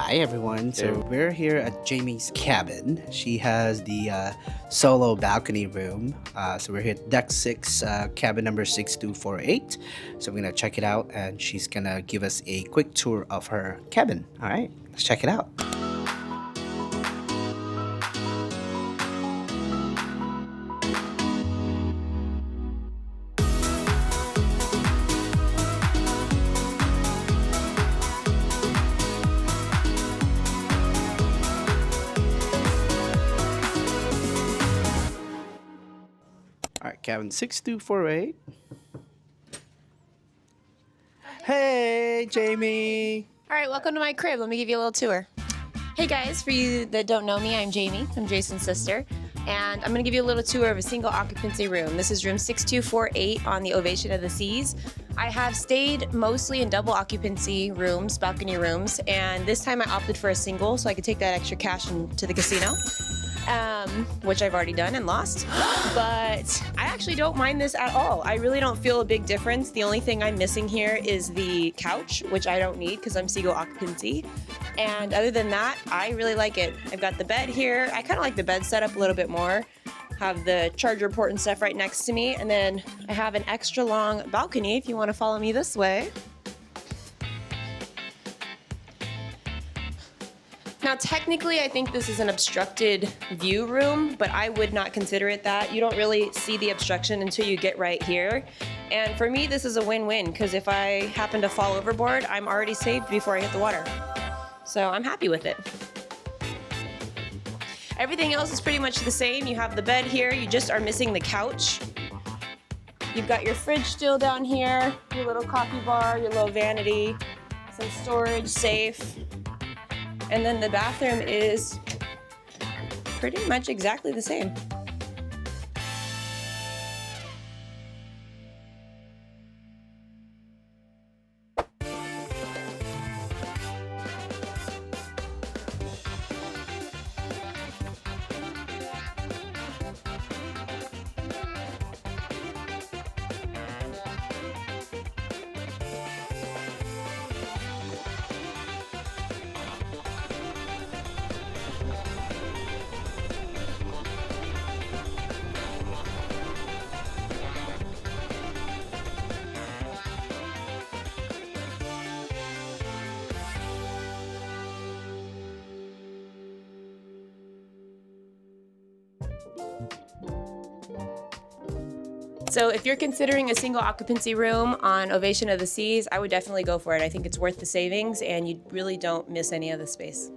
Hi everyone. So we're here at Jamie's cabin. She has the solo balcony room. So we're here at deck 6, cabin number 6248. So we're gonna check it out and she's gonna give us a quick tour of her cabin. All right, let's check it out. All right, cabin 6248. Hey, Jamie. All right, welcome to my crib. Let me give you a little tour. Hey guys, for you that don't know me, I'm Jamie. I'm Jason's sister. And I'm gonna give you a little tour of a single occupancy room. This is room 6248 on the Ovation of the Seas. I have stayed mostly in double occupancy rooms, balcony rooms, and this time I opted for a single so I could take that extra cash into the casino. Which I've already done and lost, but I actually don't mind this at all. I really don't feel a big difference. The only thing I'm missing here is the couch, which I don't need because I'm single occupancy. And other than that, I really like it. I've got the bed here. I kind of like the bed setup a little bit more. Have the charger port and stuff right next to me. And then I have an extra long balcony if you want to follow me this way. Now, technically, I think this is an obstructed view room, but I would not consider it that. You don't really see the obstruction until you get right here. And for me, this is a win-win, because if I happen to fall overboard, I'm already saved before I hit the water. So I'm happy with it. Everything else is pretty much the same. You have the bed here, you just are missing the couch. You've got your fridge still down here, your little coffee bar, your little vanity, some storage, safe. And then the bathroom is pretty much exactly the same. So if you're considering a single occupancy room on Ovation of the Seas, I would definitely go for it. I think it's worth the savings and you really don't miss any of the space.